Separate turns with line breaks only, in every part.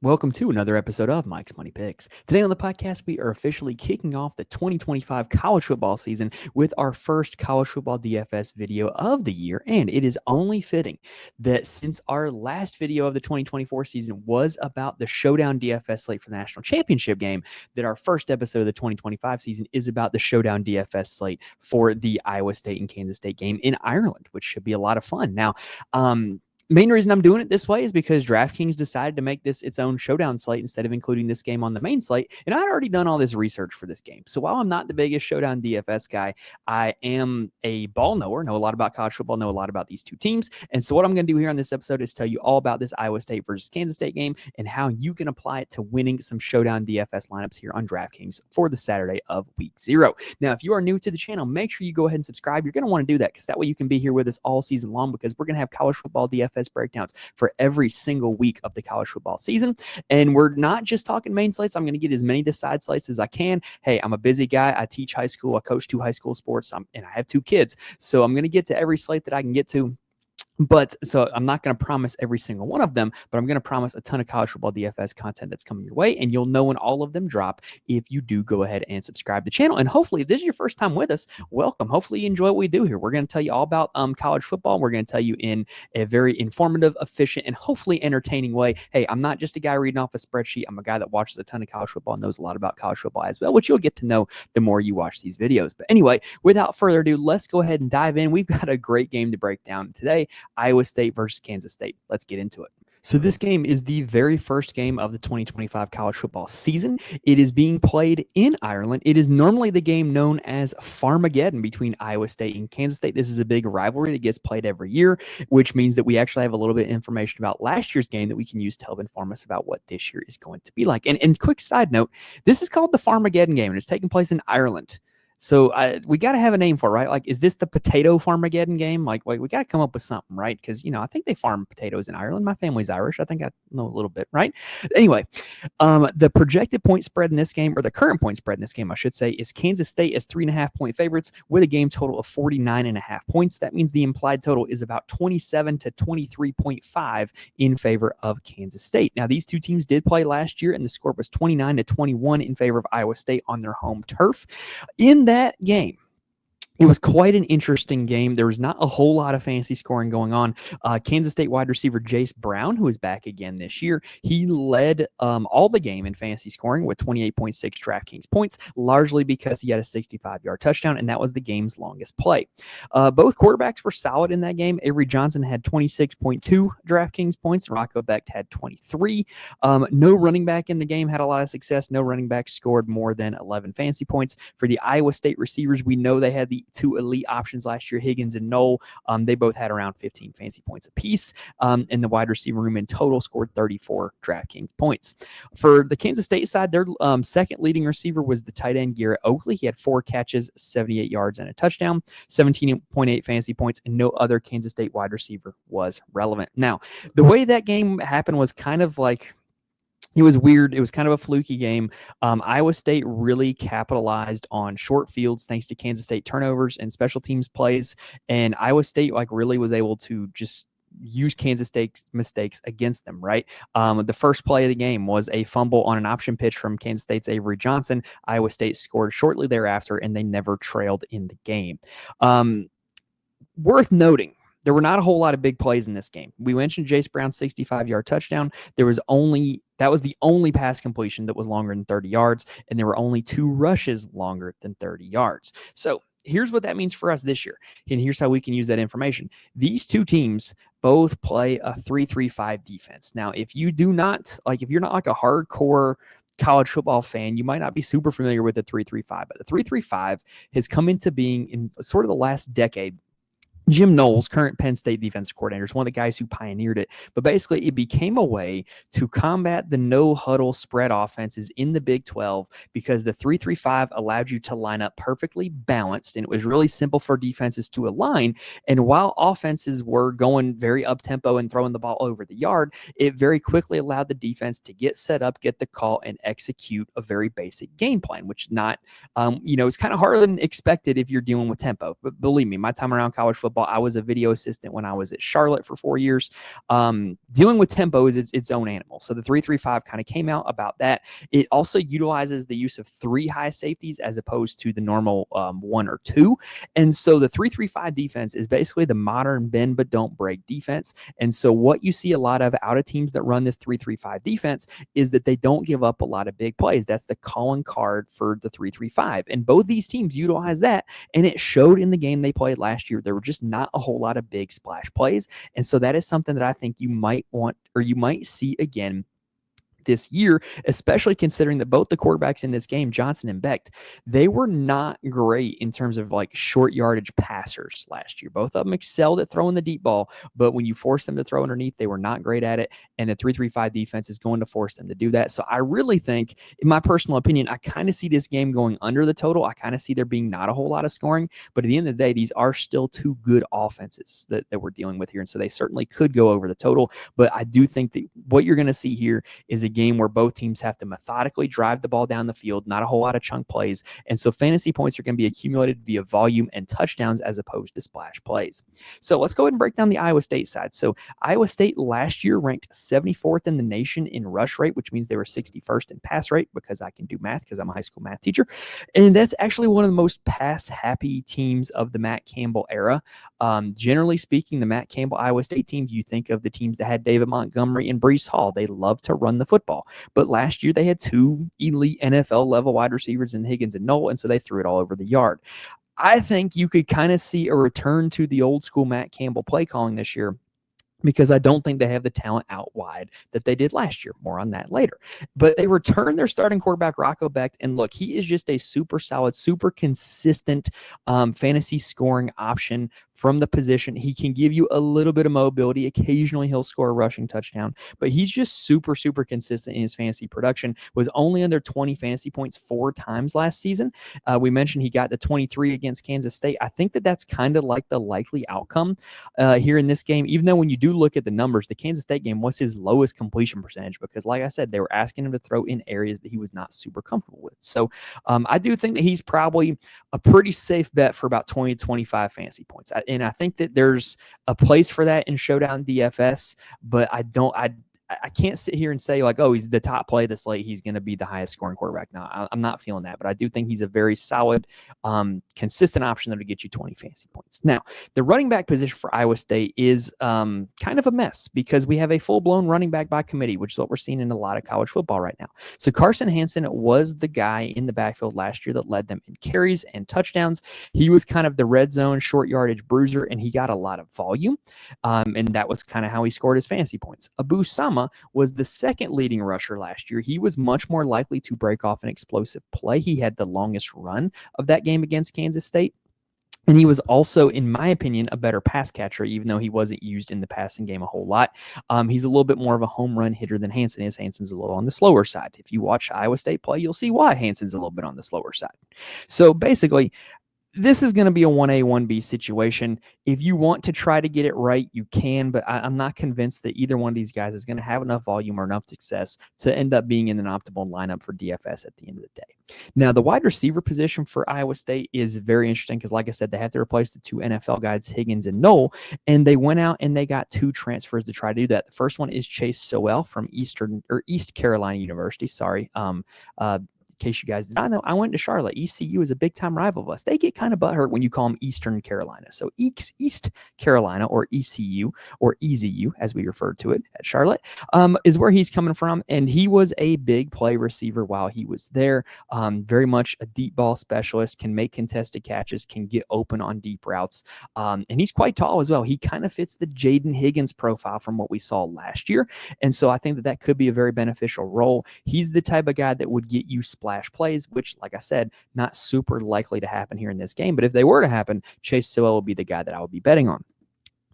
Welcome to another episode of Mike's Money Picks. Today on the podcast, we are officially kicking off the 2025 college football season with our first college football DFS video of the year. And it is only fitting that since our last video of the 2024 season was about the Showdown DFS slate for the national championship game, that our first episode of the 2025 season is about the Showdown DFS slate for the Iowa State and Kansas State game in Ireland, which should be a lot of fun. Now, main reason I'm doing it this way is because DraftKings decided to make this its own Showdown slate instead of including this game on the main slate. And I'd already done all this research for this game. So while I'm not the biggest Showdown DFS guy, I am a ball knower, know a lot about college football, know a lot about these two teams. And so what I'm going to do here on this episode is tell you all about this Iowa State versus Kansas State game and how you can apply it to winning some Showdown DFS lineups here on DraftKings for the Saturday of week 0. Now, if you are new to the channel, make sure you go ahead and subscribe. You're going to want to do that because that way you can be here with us all season long, because we're going to have college football DFS breakdowns for every single week of the college football season. And we're not just talking main slates. I'm going to get as many to side slates as I can. Hey, I'm a busy guy. I teach high school. I coach 2 high school sports, and I have 2 kids. So I'm going to get to every slate that I can get to. But so I'm not going to promise every single one of them, but I'm going to promise a ton of college football DFS content that's coming your way. And you'll know when all of them drop if you do go ahead and subscribe to the channel. And hopefully, if this is your first time with us, welcome. Hopefully you enjoy what we do here. We're going to tell you all about college football. We're going to tell you in a very informative, efficient, and hopefully entertaining way. Hey, I'm not just a guy reading off a spreadsheet. I'm a guy that watches a ton of college football and knows a lot about college football as well, which you'll get to know the more you watch these videos. But anyway, without further ado, let's go ahead and dive in. We've got a great game to break down today. Iowa State versus Kansas State. Let's get into it. So this game is the very first game of the 2025 college football season. It is being played in Ireland. It is normally the game known as Farmageddon between Iowa State and Kansas State. This is a big rivalry that gets played every year, which means that we actually have a little bit of information about last year's game that we can use to help inform us about what this year is going to be like. And quick side note, this is called the Farmageddon game, and it's taking place in Ireland. So we got to have a name for it, right? Like, is this the potato Farmageddon game? Like we got to come up with something, right? Because, I think they farm potatoes in Ireland. My family's Irish. I think I know a little bit, right? Anyway, the projected point spread in this game, or the current point spread in this game, I should say, is Kansas State as 3.5-point favorites with a game total of 49.5 points. That means the implied total is about 27 to 23.5 in favor of Kansas State. Now, these two teams did play last year, and the score was 29 to 21 in favor of Iowa State on their home turf. In that game, it was quite an interesting game. There was not a whole lot of fantasy scoring going on. Kansas State wide receiver Jace Brown, who is back again this year, he led all the game in fantasy scoring with 28.6 DraftKings points, largely because he had a 65-yard touchdown, and that was the game's longest play. Both quarterbacks were solid in that game. Avery Johnson had 26.2 DraftKings points. Rocco Becht had 23. No running back in the game had a lot of success. No running back scored more than 11 fantasy points. For the Iowa State receivers, we know they had the 2 elite options last year, Higgins and Knoll. They both had around 15 fantasy points apiece. And the wide receiver room in total scored 34 DraftKings points. For the Kansas State side, their second leading receiver was the tight end Garrett Oakley. He had 4 catches, 78 yards, and a touchdown, 17.8 fantasy points, and no other Kansas State wide receiver was relevant. Now, the way that game happened was kind of like, it was weird. It was kind of a fluky game. Iowa State really capitalized on short fields thanks to Kansas State turnovers and special teams plays. And Iowa State really was able to just use Kansas State's mistakes against them, right? The first play of the game was a fumble on an option pitch from Kansas State's Avery Johnson. Iowa State scored shortly thereafter, and they never trailed in the game. Worth noting, there were not a whole lot of big plays in this game. We mentioned Jace Brown's 65-yard touchdown. That was the only pass completion that was longer than 30 yards, and there were only 2 rushes longer than 30 yards. So here's what that means for us this year, and here's how we can use that information. These two teams both play a 3-3-5 defense. Now, if you're not like a hardcore college football fan, you might not be super familiar with the 3-3-5, but the 3-3-5 has come into being in sort of the last decade. Jim Knowles, current Penn State defensive coordinator, is one of the guys who pioneered it. But basically, it became a way to combat the no-huddle spread offenses in the Big 12 because the 3-3-5 allowed you to line up perfectly balanced, and it was really simple for defenses to align. And while offenses were going very up-tempo and throwing the ball over the yard, it very quickly allowed the defense to get set up, get the call, and execute a very basic game plan, which is kind of harder than expected if you're dealing with tempo. But believe me, my time around college football, football. I was a video assistant when I was at Charlotte for 4 years. Dealing with tempo is its own animal. So the 3-3-5 kind of came out about that. It also utilizes the use of 3 high safeties as opposed to the normal 1 or 2. And so the 3-3-5 defense is basically the modern bend but don't break defense. And so what you see a lot of out of teams that run this 3-3-5 defense is that they don't give up a lot of big plays. That's the calling card for the 3-3-5. And both these teams utilize that, and it showed in the game they played last year. There were just not a whole lot of big splash plays. And so that is something that I think you might want, or you might see again this year, especially considering that both the quarterbacks in this game, Johnson and Becht, they were not great in terms of like short yardage passers last year. Both of them excelled at throwing the deep ball, but when you force them to throw underneath, they were not great at it. And the 3-3-5 defense is going to force them to do that. So I really think, in my personal opinion, I kind of see this game going under the total. I kind of see there being not a whole lot of scoring, but at the end of the day, these are still 2 good offenses that we're dealing with here. And so they certainly could go over the total, but I do think that what you're going to see here is a game where both teams have to methodically drive the ball down the field, not a whole lot of chunk plays. And so fantasy points are going to be accumulated via volume and touchdowns as opposed to splash plays. So let's go ahead and break down the Iowa State side. So Iowa State last year ranked 74th in the nation in rush rate, which means they were 61st in pass rate, because I can do math because I'm a high school math teacher. And that's actually one of the most pass happy teams of the Matt Campbell era. Generally speaking, the Matt Campbell Iowa State teams, you think of the teams that had David Montgomery and Breece Hall. They love to run the football. But last year they had 2 elite NFL level wide receivers in Higgins and Knoll, and so they threw it all over the yard. I think you could kind of see a return to the old school Matt Campbell play calling this year, because I don't think they have the talent out wide that they did last year. More on that later. But they returned their starting quarterback, Rocco Becht, and look, he is just a super solid, super consistent fantasy scoring option from the position. He can give you a little bit of mobility. Occasionally he'll score a rushing touchdown, but he's just super, super consistent in his fantasy production. Was only under 20 fantasy points 4 times last season. We mentioned he got to 23 against Kansas State. I think that that's kind of like the likely outcome here in this game, even though when you do look at the numbers, the Kansas State game was his lowest completion percentage because, like I said, they were asking him to throw in areas that he was not super comfortable with. So I do think that he's probably a pretty safe bet for about 20 to 25 fantasy points. And I think that there's a place for that in Showdown DFS, but I can't sit here and say like, oh, he's the top play of the slate, he's going to be the highest scoring quarterback. No, I'm not feeling that, but I do think he's a very solid, consistent option that will get you 20 fantasy points. Now, the running back position for Iowa State is kind of a mess because we have a full-blown running back by committee, which is what we're seeing in a lot of college football right now. So Carson Hansen was the guy in the backfield last year that led them in carries and touchdowns. He was kind of the red zone short yardage bruiser, and he got a lot of volume, and that was kind of how he scored his fantasy points. Abu Sama was the second leading rusher last year. He was much more likely to break off an explosive play. He had the longest run of that game against Kansas State. And he was also, in my opinion, a better pass catcher, even though he wasn't used in the passing game a whole lot. He's a little bit more of a home run hitter than Hansen is. Hansen's a little on the slower side. If you watch Iowa State play, you'll see why Hansen's a little bit on the slower side. So basically, this is going to be a 1A, 1B situation. If you want to try to get it right, you can, but I'm not convinced that either one of these guys is going to have enough volume or enough success to end up being in an optimal lineup for DFS at the end of the day. Now, the wide receiver position for Iowa State is very interesting because, like I said, they have to replace the 2 NFL guys, Higgins and Knoll, and they went out and they got 2 transfers to try to do that. The first one is Chase Sowell from East Carolina University. In case you guys did not know, I went to Charlotte. ECU is a big-time rival of us. They get kind of butthurt when you call them Eastern Carolina. So East Carolina, or ECU, or EZU, as we referred to it at Charlotte, is where he's coming from. And he was a big play receiver while he was there. Very much a deep ball specialist, can make contested catches, can get open on deep routes. And he's quite tall as well. He kind of fits the Jaden Higgins profile from what we saw last year. And so I think that could be a very beneficial role. He's the type of guy that would get you splash plays, which, like I said, not super likely to happen here in this game. But if they were to happen, Chase Sowell will be the guy that I would be betting on.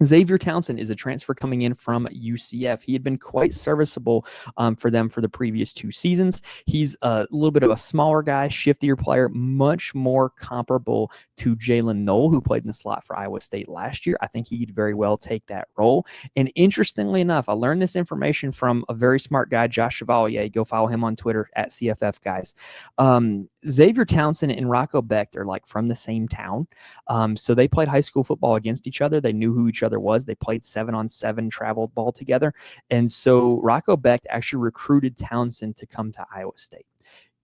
Xavier Townsend is a transfer coming in from UCF. He had been quite serviceable for them for the previous 2 seasons. He's a little bit of a smaller guy, shiftier player, much more comparable to Jalen Knoll, who played in the slot for Iowa State last year. I think he could very well take that role. And interestingly enough, I learned this information from a very smart guy, Josh Chevalier. Go follow him on Twitter at CFF guys. Xavier Townsend and Rocco Becht are like from the same town. So they played high school football against each other. They knew who each other was. They played 7-on-7 travel ball together. And so Rocco Becht actually recruited Townsend to come to Iowa State.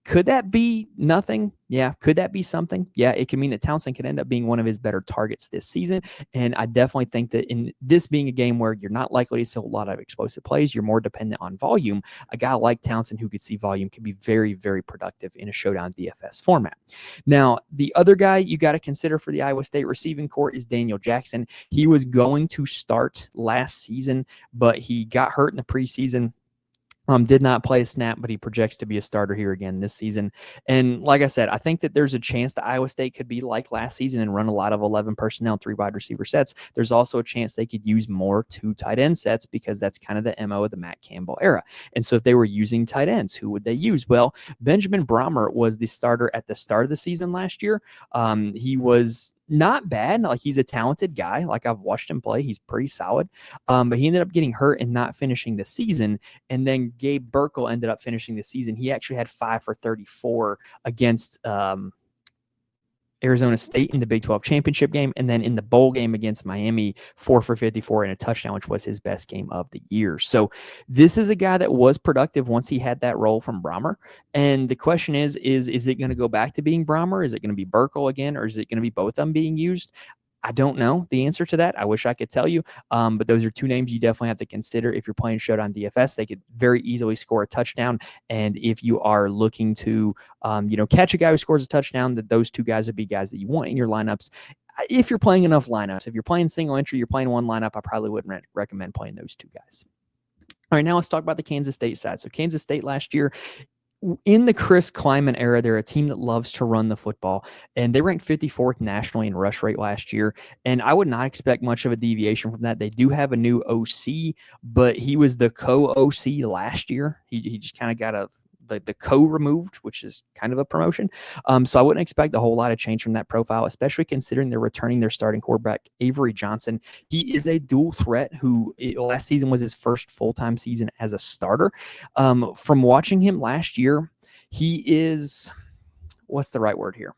Could that be nothing? Yeah. Could that be something? Yeah. It could mean that Townsend could end up being one of his better targets this season. And I definitely think that in this being a game where you're not likely to see a lot of explosive plays, you're more dependent on volume. A guy like Townsend who could see volume can be very, very productive in a Showdown DFS format. Now, the other guy you got to consider for the Iowa State receiving corps is Daniel Jackson. He was going to start last season, but he got hurt in the preseason. Did not play a snap, but he projects to be a starter here again this season. And like I said, I think that there's a chance that Iowa State could be like last season and run a lot of 11 personnel, 3 wide receiver sets. There's also a chance they could use more 2 tight end sets because that's kind of the MO of the Matt Campbell era. And so if they were using tight ends, who would they use? Well, Benjamin Brahmer was the starter at the start of the season last year. He was not bad. Like, he's a talented guy. Like, I've watched him play. He's pretty solid. But he ended up getting hurt and not finishing the season. And then Gabe Burkle ended up finishing the season. He actually had 5 for 34 against Arizona State in the Big 12 championship game. And then in the bowl game against Miami, 4 for 54 and a touchdown, which was his best game of the year. So this is a guy that was productive once he had that role from Brahmer. And the question is it going to go back to being Brahmer? Is it going to be Burkle again? Or is it going to be both of them being used? I don't know the answer to that. I wish I could tell you. But those are 2 names you definitely have to consider if you're playing Showdown DFS. They could very easily score a touchdown. And if you are looking to, catch a guy who scores a touchdown, that those 2 guys would be guys that you want in your lineups. If you're playing enough lineups, if you're playing single entry, you're playing one lineup, I probably wouldn't recommend playing those 2 guys. All right, now let's talk about the Kansas State side. So Kansas State last year, in the Chris Kleiman era, they're a team that loves to run the football, and they ranked 54th nationally in rush rate last year. And I would not expect much of a deviation from that. They do have a new OC, but he was the co-OC last year. He just kind of got the co removed, which is kind of a promotion. So I wouldn't expect a whole lot of change from that profile, especially considering they're returning their starting quarterback, Avery Johnson. He is a dual threat who last season was his first full-time season as a starter. From watching him last year, he is, what's the right word here?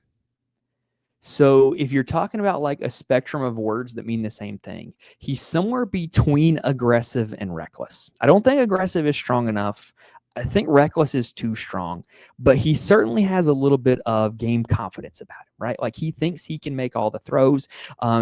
So if you're talking about like a spectrum of words that mean the same thing, he's somewhere between aggressive and reckless. I don't think aggressive is strong enough. I think reckless is too strong, but he certainly has a little bit of game confidence about him, right? Like, he thinks he can make all the throws.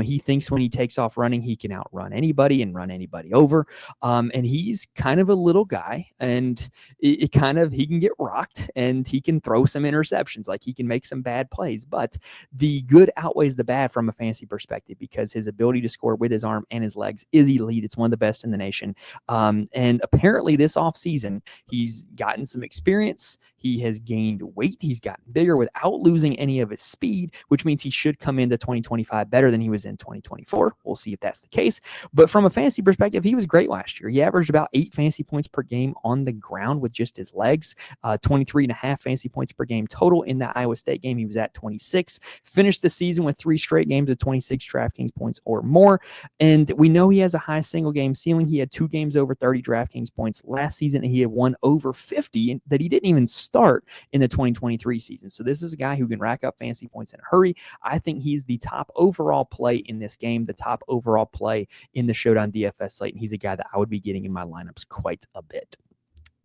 He thinks when he takes off running, he can outrun anybody and run anybody over. And he's kind of a little guy, and he can get rocked and he can throw some interceptions. Like, he can make some bad plays, but the good outweighs the bad from a fantasy perspective because his ability to score with his arm and his legs is elite. It's one of the best in the nation. And apparently this offseason, he's gotten some experience. He has gained weight. He's gotten bigger without losing any of his speed, which means he should come into 2025 better than he was in 2024. We'll see if that's the case. But from a fantasy perspective, he was great last year. He averaged about 8 fantasy points per game on the ground with just his legs, 23.5 fantasy points per game total. In that Iowa State game, he was at 26. Finished the season with 3 straight games of 26 DraftKings points or more. And we know he has a high single game ceiling. He had 2 games over 30 DraftKings points last season, and he had 1 over 50 that he didn't even start in the 2023 season. So this is a guy who can rack up fantasy points in a hurry. I think he's the top overall play in this game, the top overall play in the Showdown DFS slate, and he's a guy that I would be getting in my lineups quite a bit.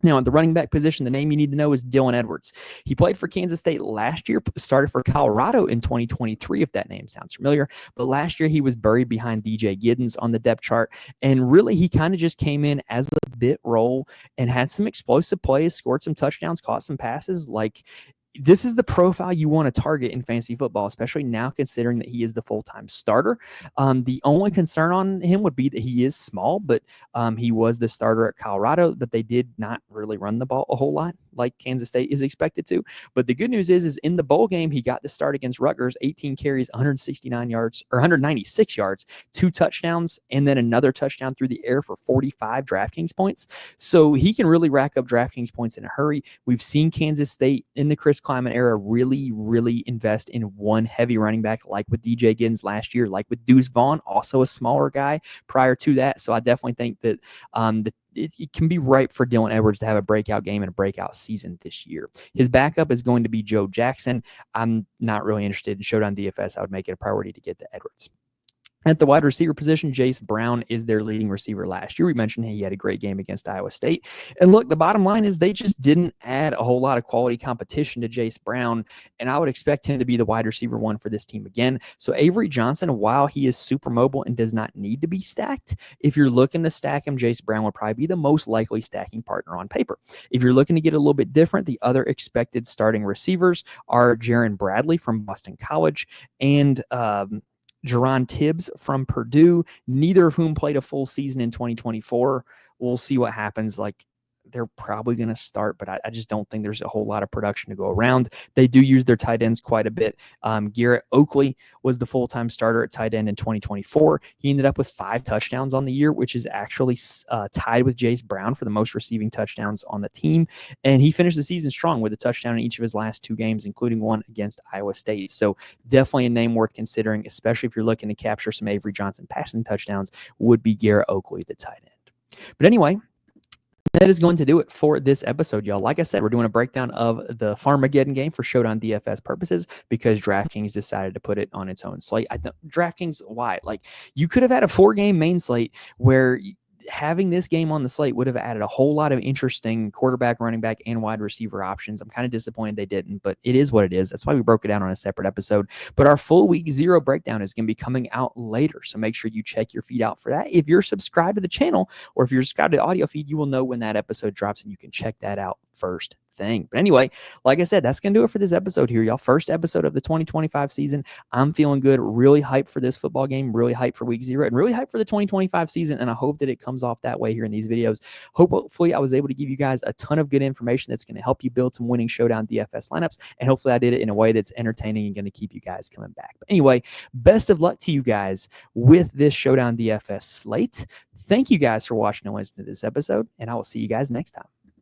Now, at the running back position, the name you need to know is Dylan Edwards. He played for Kansas State last year, started for Colorado in 2023, if that name sounds familiar. But last year, he was buried behind DJ Giddens on the depth chart. And really, he kind of just came in as a bit role and had some explosive plays, scored some touchdowns, caught some passes. Like, this is the profile you want to target in fantasy football, especially now considering that he is the full-time starter. The only concern on him would be that he is small, but he was the starter at Colorado, but they did not really run the ball a whole lot like Kansas State is expected to. But the good news is in the bowl game, he got the start against Rutgers, 18 carries, 169 yards, or 196 yards, 2 touchdowns, and then another touchdown through the air for 45 DraftKings points. So he can really rack up DraftKings points in a hurry. We've seen Kansas State in the Chris Kleiman era really invest in one heavy running back, like with DJ Giddens last year, like with Deuce Vaughn, also a smaller guy prior to that. So I definitely think that it can be ripe for Dylan Edwards to have a breakout game and a breakout season this year. His backup is going to be Joe Jackson. I'm not really interested in Showdown DFS. I would make it a priority to get to Edwards. At the wide receiver position, Jace Brown is their leading receiver last year. We mentioned he had a great game against Iowa State. And look, the bottom line is they just didn't add a whole lot of quality competition to Jace Brown, and I would expect him to be the wide receiver one for this team again. So Avery Johnson, while he is super mobile and does not need to be stacked, if you're looking to stack him, Jace Brown would probably be the most likely stacking partner on paper. If you're looking to get a little bit different, the other expected starting receivers are Jaron Bradley from Boston College and Jerron Tibbs from Purdue, neither of whom played a full season in 2024. We'll see what happens. Like, they're probably going to start, but I just don't think there's a whole lot of production to go around. They do use their tight ends quite a bit. Garrett Oakley was the full-time starter at tight end in 2024. He ended up with 5 touchdowns on the year, which is actually tied with Jace Brown for the most receiving touchdowns on the team. And he finished the season strong with a touchdown in each of his last 2 games, including one against Iowa State. So definitely a name worth considering, especially if you're looking to capture some Avery Johnson passing touchdowns, would be Garrett Oakley, the tight end. But anyway, that is going to do it for this episode, y'all. Like I said, we're doing a breakdown of the Farmageddon game for Showdown DFS purposes because DraftKings decided to put it on its own slate. DraftKings, why? Like, you could have had a 4-game main slate where having this game on the slate would have added a whole lot of interesting quarterback, running back, and wide receiver options. I'm kind of disappointed they didn't, but it is what it is. That's why we broke it down on a separate episode. But our full week 0 breakdown is going to be coming out later, so make sure you check your feed out for that. If you're subscribed to the channel or if you're subscribed to the audio feed, you will know when that episode drops, and you can check that out first thing. But anyway, like I said, that's going to do it for this episode here, y'all. First episode of the 2025 season. I'm feeling good, really hyped for this football game, really hyped for week 0, and really hyped for the 2025 season. And I hope that it comes off that way here in these videos. Hopefully I was able to give you guys a ton of good information that's going to help you build some winning Showdown DFS lineups. And hopefully I did it in a way that's entertaining and going to keep you guys coming back. But anyway, best of luck to you guys with this Showdown DFS slate. Thank you guys for watching and listening to this episode, and I will see you guys next time.